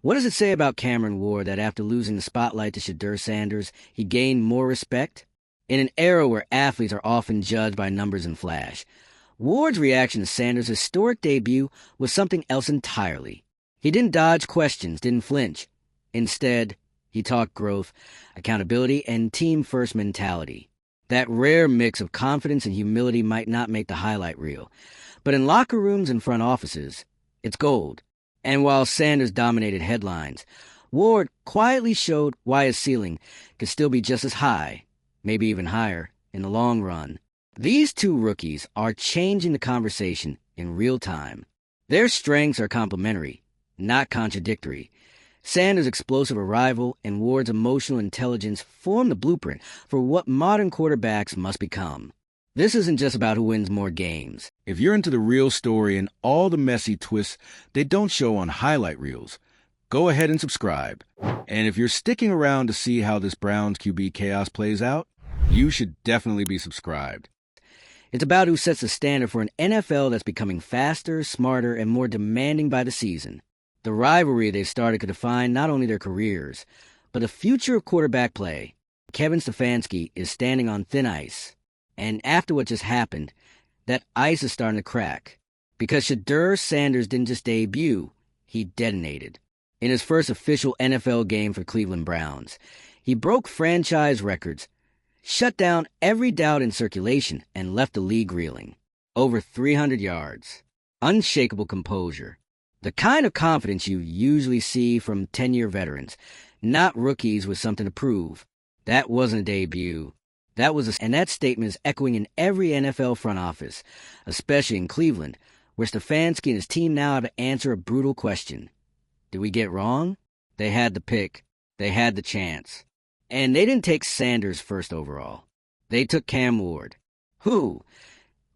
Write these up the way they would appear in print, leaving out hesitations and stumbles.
What does it say about Cameron Ward that after losing the spotlight to Shedeur Sanders, he gained more respect? In an era where athletes are often judged by numbers and flash, Ward's reaction to Sanders' historic debut was something else entirely. He didn't dodge questions, didn't flinch. Instead, he talked growth, accountability, and team-first mentality. That rare mix of confidence and humility might not make the highlight reel, but in locker rooms and front offices, it's gold. And while Sanders dominated headlines, Ward quietly showed why his ceiling could still be just as high, maybe even higher, in the long run. These two rookies are changing the conversation in real time. Their strengths are complementary, not contradictory. Sanders' explosive arrival and Ward's emotional intelligence form the blueprint for what modern quarterbacks must become. This isn't just about who wins more games. If you're into the real story and all the messy twists they don't show on highlight reels, go ahead and subscribe. And if you're sticking around to see how this Browns QB chaos plays out, you should definitely be subscribed. It's about who sets the standard for an NFL that's becoming faster, smarter, and more demanding by the season. The rivalry they've started could define not only their careers, but the future of quarterback play. Kevin Stefanski is standing on thin ice. And after what just happened, that ice is starting to crack. Because Shedeur Sanders didn't just debut, he detonated. In his first official NFL game for Cleveland Browns, he broke franchise records, shut down every doubt in circulation, and left the league reeling. Over 300 yards. Unshakable composure. The kind of confidence you usually see from 10-year veterans, not rookies with something to prove. That wasn't a debut. And that statement is echoing in every NFL front office, especially in Cleveland, where Stefanski and his team now have to answer a brutal question. Did we get wrong? They had the pick. They had the chance. And they didn't take Sanders first overall. They took Cam Ward, who,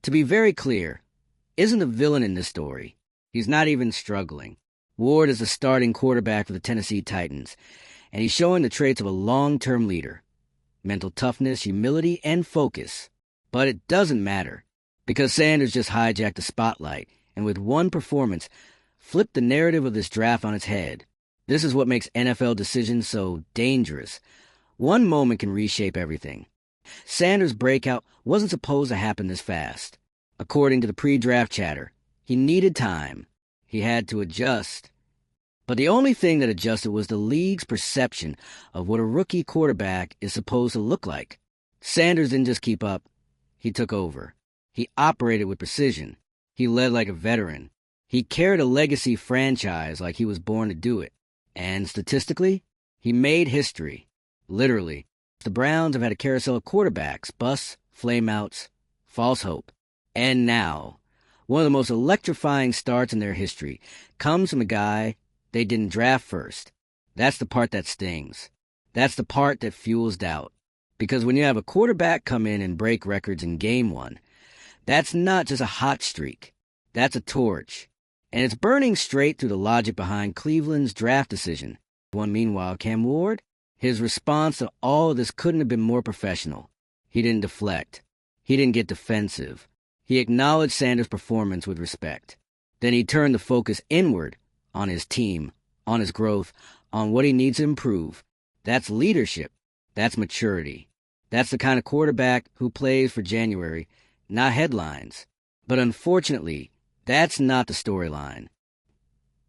to be very clear, isn't the villain in this story. He's not even struggling. Ward is the starting quarterback for the Tennessee Titans, and he's showing the traits of a long-term leader. Mental toughness, humility, and focus. But it doesn't matter, because Sanders just hijacked the spotlight, and with one performance, flipped the narrative of this draft on its head. This is what makes NFL decisions so dangerous. One moment can reshape everything. Sanders' breakout wasn't supposed to happen this fast. According to the pre-draft chatter, he needed time. He had to adjust. But the only thing that adjusted was the league's perception of what a rookie quarterback is supposed to look like. Sanders didn't just keep up. He took over. He operated with precision. He led like a veteran. He carried a legacy franchise like he was born to do it. And statistically, he made history. Literally. The Browns have had a carousel of quarterbacks, busts, flameouts, false hope. And now, one of the most electrifying starts in their history comes from a guy they didn't draft first. That's the part that stings. That's the part that fuels doubt. Because when you have a quarterback come in and break records in game one, that's not just a hot streak. That's a torch. And it's burning straight through the logic behind Cleveland's draft decision. Meanwhile, Cam Ward, his response to all of this couldn't have been more professional. He didn't deflect. He didn't get defensive. He acknowledged Sanders' performance with respect. Then he turned the focus inward on his team, on his growth, on what he needs to improve. That's leadership. That's maturity. That's the kind of quarterback who plays for January, not headlines. But unfortunately, that's not the storyline.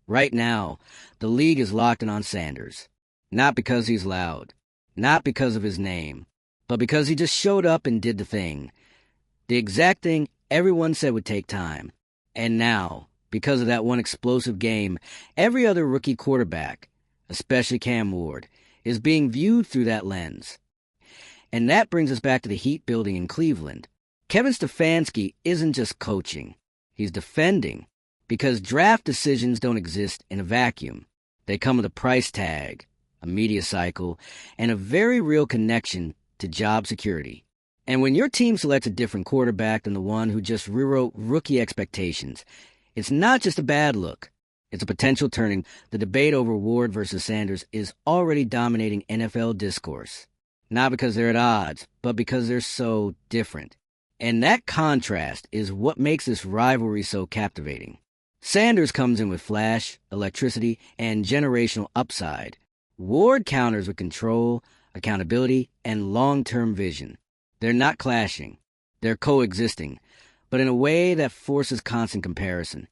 Right now, the league is locked in on Sanders. Not because he's loud. Not because of his name. But because he just showed up and did the thing. The exact thing everyone said would take time. And now, because of that one explosive game, every other rookie quarterback, especially Cam Ward, is being viewed through that lens. And that brings us back to the heat building in Cleveland. Kevin Stefanski isn't just coaching. He's defending. Because draft decisions don't exist in a vacuum. They come with a price tag, a media cycle, and a very real connection to job security. And when your team selects a different quarterback than the one who just rewrote rookie expectations, it's not just a bad look. It's a potential turning. The debate over Ward versus Sanders is already dominating NFL discourse. Not because they're at odds, but because they're so different. And that contrast is what makes this rivalry so captivating. Sanders comes in with flash, electricity, and generational upside. Ward counters with control, accountability, and long-term vision. They're not clashing. They're coexisting, but in a way that forces constant comparison.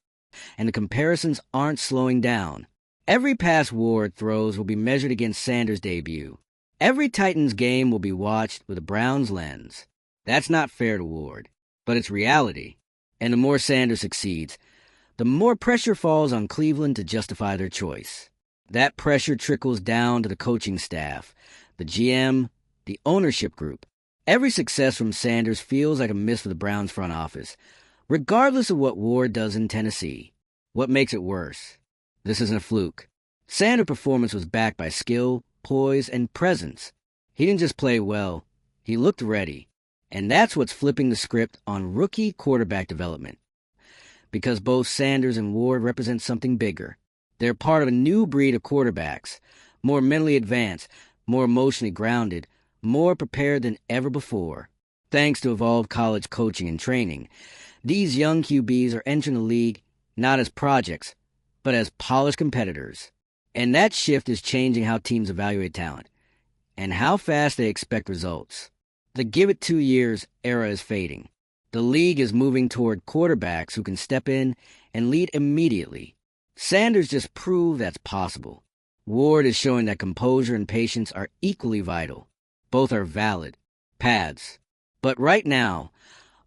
And the comparisons aren't slowing down. Every pass Ward throws will be measured against Sanders' debut. Every Titans game will be watched with a Browns lens. That's not fair to Ward, but it's reality. And the more Sanders succeeds, the more pressure falls on Cleveland to justify their choice. That pressure trickles down to the coaching staff, the GM, the ownership group. Every success from Sanders feels like a miss for the Browns front office, regardless of what Ward does in Tennessee. What makes it worse? This isn't a fluke. Sanders' performance was backed by skill, poise, and presence. He didn't just play well, he looked ready. And that's what's flipping the script on rookie quarterback development. Because both Sanders and Ward represent something bigger. They're part of a new breed of quarterbacks, more mentally advanced, more emotionally grounded, more prepared than ever before. Thanks to evolved college coaching and training, these young QBs are entering the league not as projects, but as polished competitors. And that shift is changing how teams evaluate talent and how fast they expect results. The give it 2 years era is fading. The league is moving toward quarterbacks who can step in and lead immediately. Sanders just proved that's possible. Ward is showing that composure and patience are equally vital. Both are valid paths. But right now,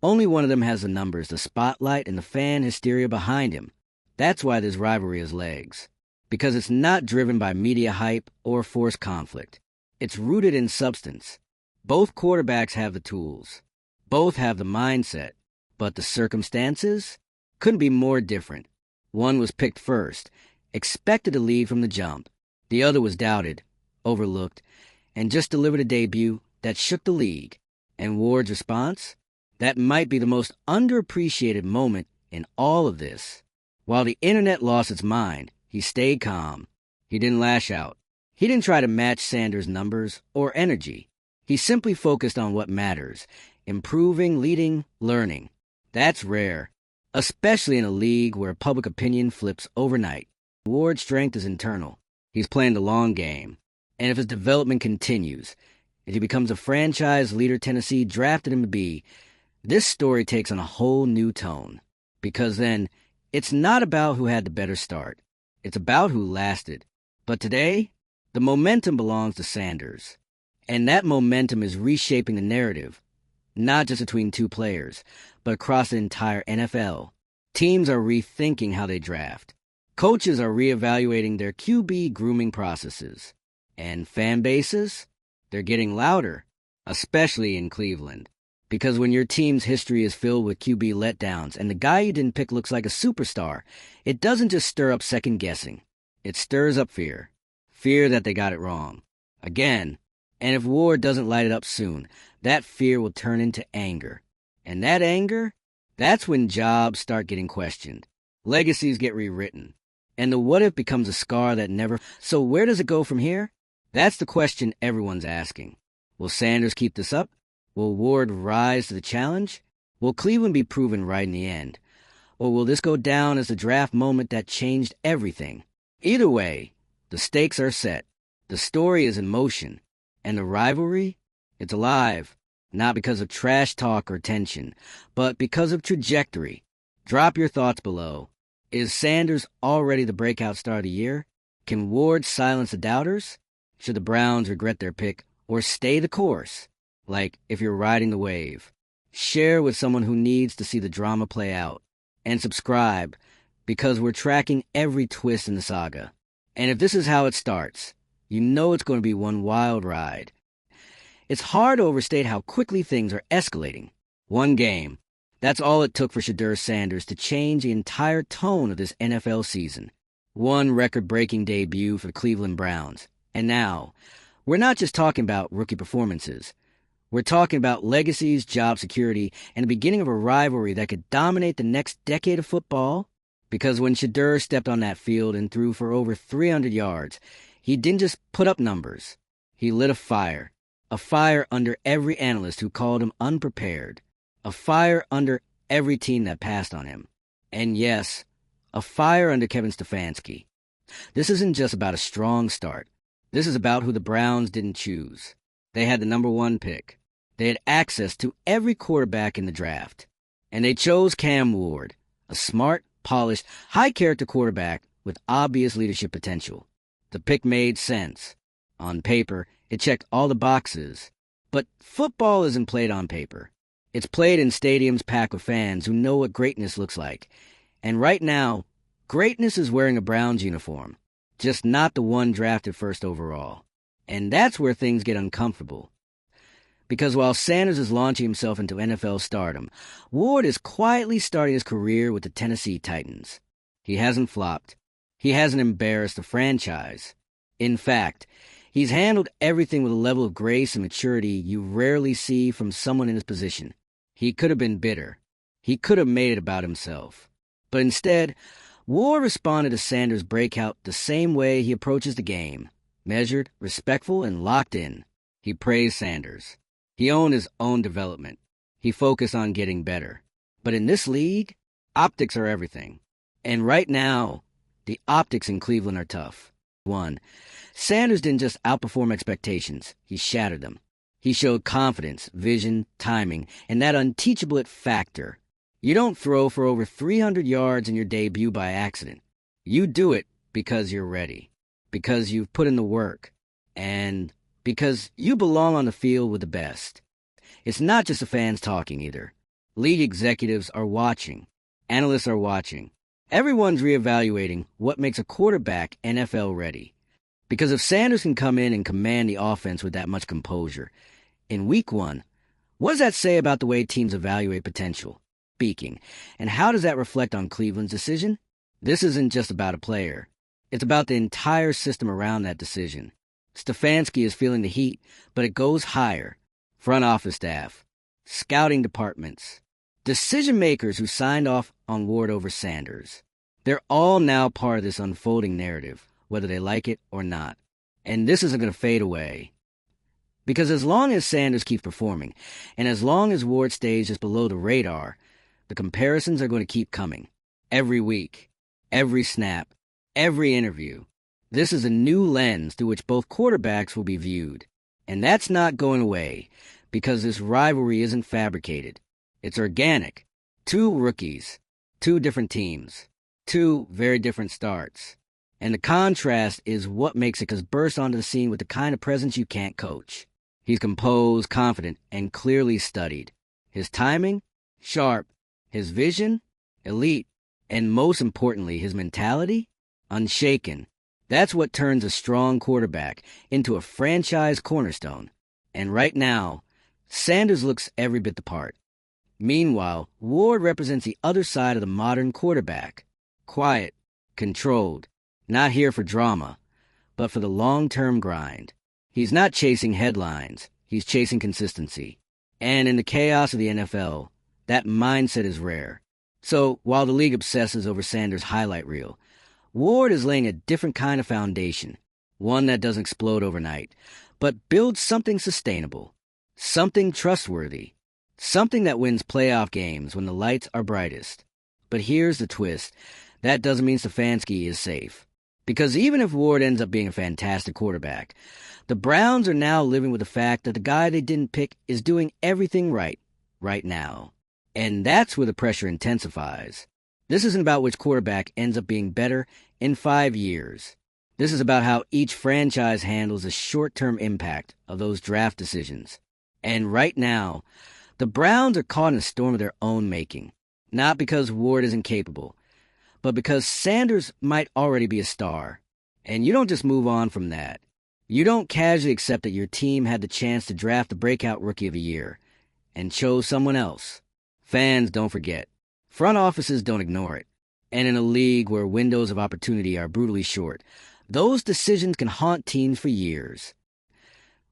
only one of them has the numbers, the spotlight, and the fan hysteria behind him. That's why this rivalry has legs. Because it's not driven by media hype or forced conflict. It's rooted in substance. Both quarterbacks have the tools. Both have the mindset. But the circumstances couldn't be more different. One was picked first, expected to lead from the jump. The other was doubted, overlooked, and just delivered a debut that shook the league. And Ward's response? That might be the most underappreciated moment in all of this. While the internet lost its mind, he stayed calm. He didn't lash out. He didn't try to match Sanders' numbers or energy. He simply focused on what matters, improving, leading, learning. That's rare, especially in a league where public opinion flips overnight. Ward's strength is internal. He's playing the long game. And if his development continues, if he becomes a franchise leader Tennessee drafted him to be, this story takes on a whole new tone. Because then, it's not about who had the better start. It's about who lasted. But today, the momentum belongs to Sanders. And that momentum is reshaping the narrative, not just between two players, but across the entire NFL. Teams are rethinking how they draft. Coaches are reevaluating their QB grooming processes. And fan bases? They're getting louder, especially in Cleveland. Because when your team's history is filled with QB letdowns and the guy you didn't pick looks like a superstar, it doesn't just stir up second-guessing. It stirs up fear. Fear that they got it wrong. Again. And if Ward doesn't light it up soon, that fear will turn into anger. And that anger? That's when jobs start getting questioned. Legacies get rewritten. And the what-if becomes a scar that never... So where does it go from here? That's the question everyone's asking. Will Sanders keep this up? Will Ward rise to the challenge? Will Cleveland be proven right in the end? Or will this go down as the draft moment that changed everything? Either way, the stakes are set. The story is in motion. And the rivalry? It's alive. Not because of trash talk or tension, but because of trajectory. Drop your thoughts below. Is Sanders already the breakout star of the year? Can Ward silence the doubters? Should the Browns regret their pick or stay the course? Like if you're riding the wave. Share with someone who needs to see the drama play out. And subscribe, because we're tracking every twist in the saga. And if this is how it starts, you know it's going to be one wild ride. It's hard to overstate how quickly things are escalating. One game. That's all it took for Shedeur Sanders to change the entire tone of this NFL season. One record-breaking debut for the Cleveland Browns. And now, we're not just talking about rookie performances. We're talking about legacies, job security, and the beginning of a rivalry that could dominate the next decade of football. Because when Shedeur stepped on that field and threw for over 300 yards, he didn't just put up numbers. He lit a fire under every analyst who called him unprepared, a fire under every team that passed on him. And yes, a fire under Kevin Stefanski. This isn't just about a strong start. This is about who the Browns didn't choose. They had the number 1 pick. They had access to every quarterback in the draft. And they chose Cam Ward, a smart, polished, high-character quarterback with obvious leadership potential. The pick made sense. On paper, it checked all the boxes. But football isn't played on paper. It's played in stadiums packed with fans who know what greatness looks like. And right now, greatness is wearing a Browns uniform, just not the one drafted first overall. And that's where things get uncomfortable. Because while Sanders is launching himself into NFL stardom, Ward is quietly starting his career with the Tennessee Titans. He hasn't flopped. He hasn't embarrassed the franchise. In fact, he's handled everything with a level of grace and maturity you rarely see from someone in his position. He could have been bitter. He could have made it about himself. But instead, Ward responded to Sanders' breakout the same way he approaches the game. Measured, respectful, and locked in. He praised Sanders. He owned his own development. He focused on getting better. But in this league, optics are everything. And right now, the optics in Cleveland are tough. 1. Sanders didn't just outperform expectations. He shattered them. He showed confidence, vision, timing, and that unteachable it factor. You don't throw for over 300 yards in your debut by accident. You do it because you're ready. Because you've put in the work. And because you belong on the field with the best. It's not just the fans talking either. League executives are watching. Analysts are watching. Everyone's reevaluating what makes a quarterback NFL ready. Because if Sanders can come in and command the offense with that much composure, in week 1, what does that say about the way teams evaluate potential, speaking, and how does that reflect on Cleveland's decision? This isn't just about a player. It's about the entire system around that decision. Stefanski is feeling the heat, but it goes higher. Front office staff, scouting departments, decision-makers who signed off on Ward over Sanders. They're all now part of this unfolding narrative, whether they like it or not. And this isn't going to fade away. Because as long as Sanders keeps performing, and as long as Ward stays just below the radar, the comparisons are going to keep coming. Every week, every snap, every interview. This is a new lens through which both quarterbacks will be viewed. And that's not going away, because this rivalry isn't fabricated. It's organic. 2 rookies, 2 different teams, 2 very different starts. And the contrast is what makes Ickes burst onto the scene with the kind of presence you can't coach. He's composed, confident, and clearly studied. His timing, sharp. His vision, elite. And most importantly, his mentality, unshaken. That's what turns a strong quarterback into a franchise cornerstone. And right now, Sanders looks every bit the part. Meanwhile, Ward represents the other side of the modern quarterback. Quiet, controlled, not here for drama, but for the long-term grind. He's not chasing headlines. He's chasing consistency. And in the chaos of the NFL, that mindset is rare. So while the league obsesses over Sanders' highlight reel, Ward is laying a different kind of foundation, one that doesn't explode overnight, but builds something sustainable, something trustworthy, something that wins playoff games when the lights are brightest. But here's the twist. That doesn't mean Stefanski is safe. Because even if Ward ends up being a fantastic quarterback, the Browns are now living with the fact that the guy they didn't pick is doing everything right now. And that's where the pressure intensifies. This isn't about which quarterback ends up being better in 5 years. This is about how each franchise handles the short-term impact of those draft decisions. And right now, the Browns are caught in a storm of their own making. Not because Ward isn't capable, but because Sanders might already be a star. And you don't just move on from that. You don't casually accept that your team had the chance to draft the breakout rookie of the year and chose someone else. Fans don't forget. Front offices don't ignore it. And in a league where windows of opportunity are brutally short, those decisions can haunt teams for years.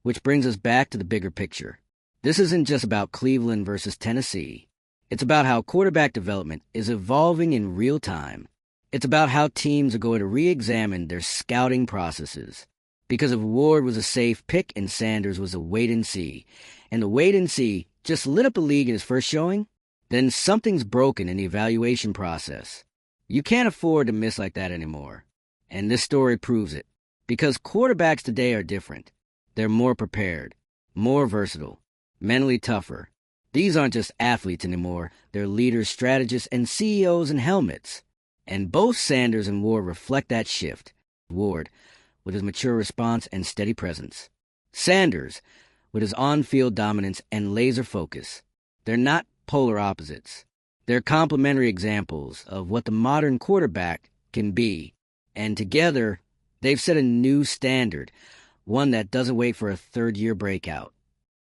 Which brings us back to the bigger picture. This isn't just about Cleveland versus Tennessee. It's about how quarterback development is evolving in real time. It's about how teams are going to re-examine their scouting processes. Because if Ward was a safe pick and Sanders was a wait-and-see, and the wait-and-see just lit up the league in his first showing, then something's broken in the evaluation process. You can't afford to miss like that anymore. And this story proves it. Because quarterbacks today are different. They're more prepared, more versatile, mentally tougher. These aren't just athletes anymore. They're leaders, strategists, and CEOs in helmets. And both Sanders and Ward reflect that shift. Ward, with his mature response and steady presence. Sanders, with his on-field dominance and laser focus. They're not polar opposites. They're complementary examples of what the modern quarterback can be. And together, they've set a new standard, one that doesn't wait for a third-year breakout,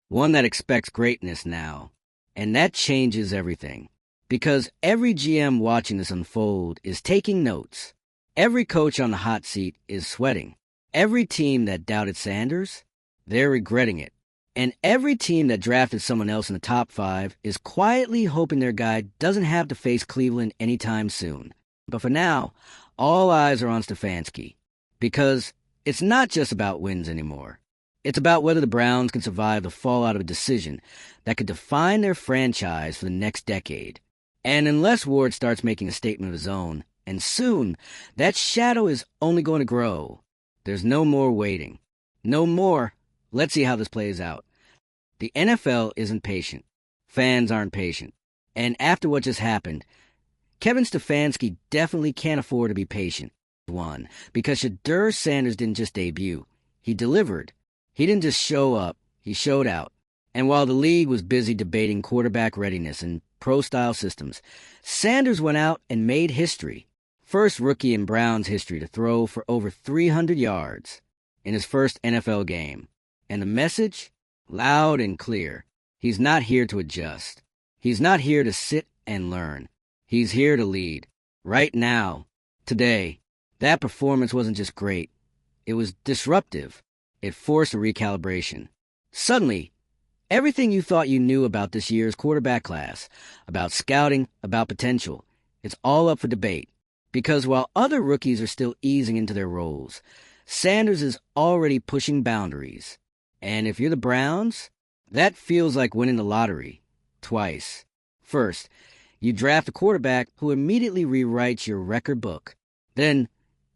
one that expects greatness now. And that changes everything. Because every GM watching this unfold is taking notes. Every coach on the hot seat is sweating. Every team that doubted Sanders, they're regretting it. And every team that drafted someone else in the top 5 is quietly hoping their guy doesn't have to face Cleveland anytime soon. But for now, all eyes are on Stefanski. Because it's not just about wins anymore. It's about whether the Browns can survive the fallout of a decision that could define their franchise for the next decade. And unless Ward starts making a statement of his own, and soon, that shadow is only going to grow. There's no more waiting. No more, let's see how this plays out. The NFL isn't patient. Fans aren't patient. And after what just happened, Kevin Stefanski definitely can't afford to be patient. One, because Shedeur Sanders didn't just debut. He delivered. He didn't just show up. He showed out. And while the league was busy debating quarterback readiness and pro-style systems, Sanders went out and made history. First rookie in Browns history to throw for over 300 yards in his first NFL game. And the message? Loud and clear. He's not here to adjust. He's not here to sit and learn. He's here to lead. Right now. Today. That performance wasn't just great. It was disruptive. It forced a recalibration. Suddenly, everything you thought you knew about this year's quarterback class, about scouting, about potential, it's all up for debate. Because while other rookies are still easing into their roles, Sanders is already pushing boundaries. And if you're the Browns, that feels like winning the lottery. Twice. First, you draft a quarterback who immediately rewrites your record book. Then,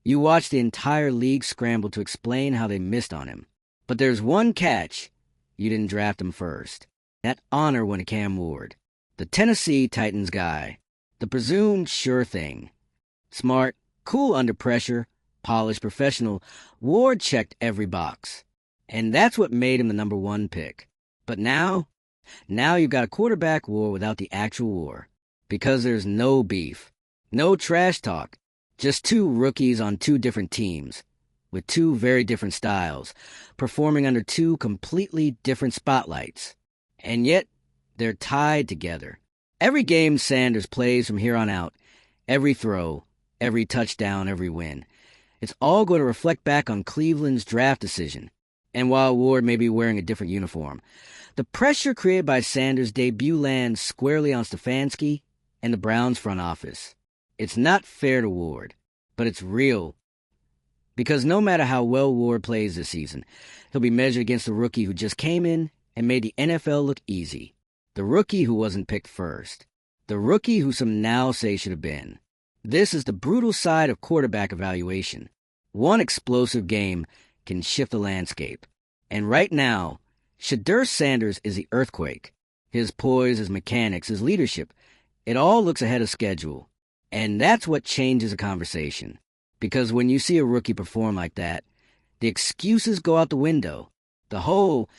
you watch the entire league scramble to explain how they missed on him. But there's one catch. You didn't draft him first. That honor went to Cam Ward, the Tennessee Titans guy, the presumed sure thing. Smart, cool under pressure, polished professional, Ward checked every box. And that's what made him the number 1 pick. But now you've got a quarterback war without the actual war. Because there's no beef, no trash talk. Just 2 rookies on 2 different teams, with 2 very different styles, performing under 2 completely different spotlights. And yet, they're tied together. Every game Sanders plays from here on out, every throw, every touchdown, every win, it's all going to reflect back on Cleveland's draft decision. And while Ward may be wearing a different uniform, the pressure created by Sanders' debut lands squarely on Stefanski and the Browns front office. It's not fair to Ward, but it's real. Because no matter how well Ward plays this season, he'll be measured against the rookie who just came in and made the NFL look easy. The rookie who wasn't picked first. The rookie who some now say should have been. This is the brutal side of quarterback evaluation. One explosive game can shift the landscape. And right now, Shedeur Sanders is the earthquake. His poise, his mechanics, his leadership, it all looks ahead of schedule. And that's what changes a conversation. Because when you see a rookie perform like that, the excuses go out the window. The whole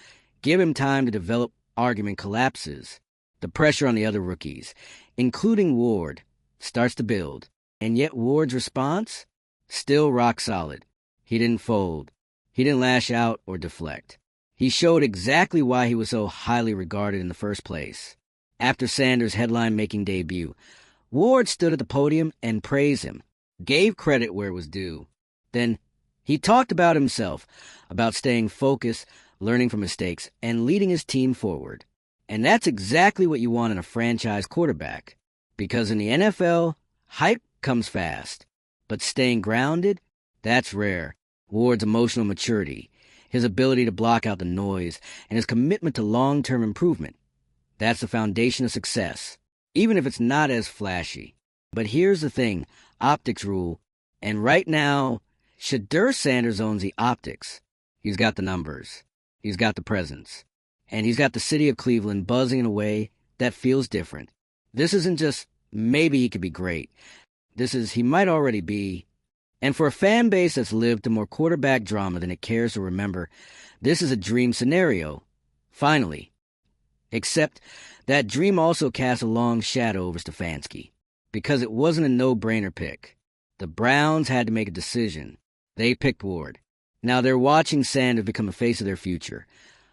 give him time to develop argument collapses. The pressure on the other rookies, including Ward, starts to build. And yet Ward's response? Still rock solid. He didn't fold. He didn't lash out or deflect. He showed exactly why he was so highly regarded in the first place. After Sanders' headline-making debut, Ward stood at the podium and praised him, gave credit where it was due. Then he talked about himself, about staying focused, learning from mistakes, and leading his team forward. And that's exactly what you want in a franchise quarterback. Because in the NFL, hype comes fast. But staying grounded, that's rare. Ward's emotional maturity, his ability to block out the noise, and his commitment to long-term improvement. That's the foundation of success, even if it's not as flashy. But here's the thing, optics rule, and right now, Shedeur Sanders owns the optics. He's got the numbers, he's got the presence, and he's got the city of Cleveland buzzing in a way that feels different. This isn't just maybe he could be great. This is he might already be. And for a fan base that's lived through more quarterback drama than it cares to remember, this is a dream scenario. Finally. Except that dream also casts a long shadow over Stefanski, because it wasn't a no-brainer pick. The Browns had to make a decision. They picked Ward. Now they're watching Sanders become a face of their future,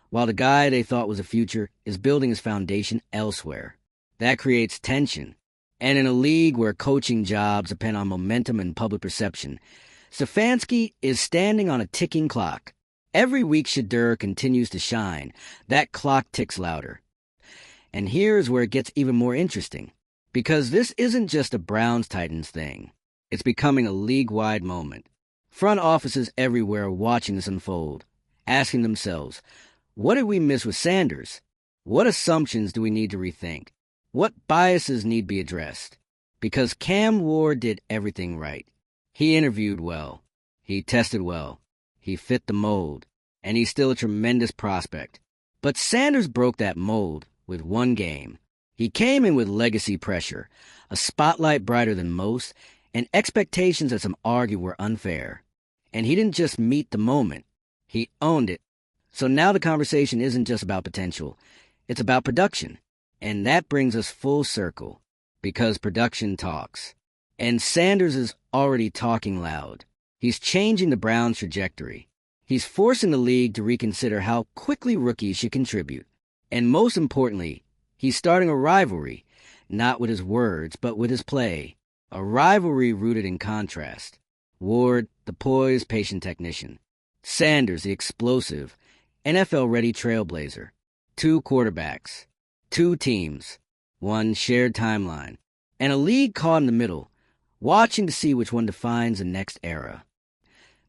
while the guy they thought was a future is building his foundation elsewhere. That creates tension. And in a league where coaching jobs depend on momentum and public perception, Stefanski is standing on a ticking clock. Every week Shedeur continues to shine. That clock ticks louder. And here's where it gets even more interesting, because this isn't just a Browns-Titans thing. It's becoming a league-wide moment. Front offices everywhere are watching this unfold, asking themselves, what did we miss with Sanders? What assumptions do we need to rethink? What biases need to be addressed? Because Cam Ward did everything right. He interviewed well. He tested well. He fit the mold. And he's still a tremendous prospect. But Sanders broke that mold with one game. He came in with legacy pressure, a spotlight brighter than most, and expectations that some argue were unfair. And he didn't just meet the moment. He owned it. So now the conversation isn't just about potential. It's about production. And that brings us full circle, because production talks. And Sanders is already talking loud. He's changing the Browns' trajectory. He's forcing the league to reconsider how quickly rookies should contribute. And most importantly, he's starting a rivalry, not with his words, but with his play. A rivalry rooted in contrast. Ward, the poised, patient technician. Sanders, the explosive, NFL-ready trailblazer. Two quarterbacks. Two teams. One shared timeline. And a league caught in the middle, watching to see which one defines the next era.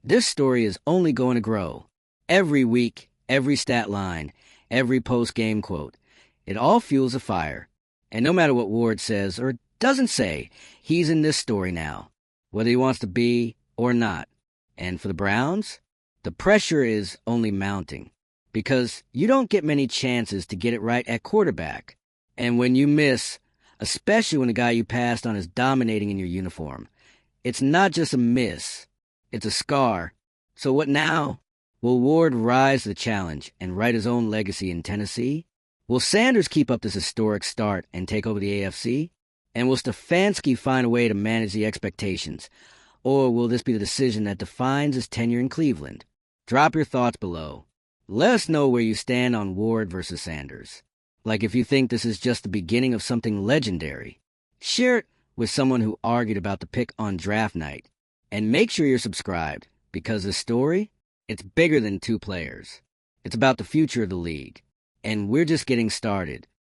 This story is only going to grow. Every week, every stat line, every post-game quote. It all fuels a fire. And no matter what Ward says or doesn't say, he's in this story now, whether he wants to be or not. And for the Browns, the pressure is only mounting, because you don't get many chances to get it right at quarterback. And when you miss, especially when the guy you passed on is dominating in your uniform, it's not just a miss, it's a scar. So what now? Will Ward rise to the challenge and write his own legacy in Tennessee? Will Sanders keep up this historic start and take over the AFC? And will Stefanski find a way to manage the expectations? Or will this be the decision that defines his tenure in Cleveland? Drop your thoughts below. Let us know where you stand on Ward versus Sanders. Like if you think this is just the beginning of something legendary. Share it with someone who argued about the pick on draft night. And make sure you're subscribed, because this story, it's bigger than two players. It's about the future of the league. And we're just getting started.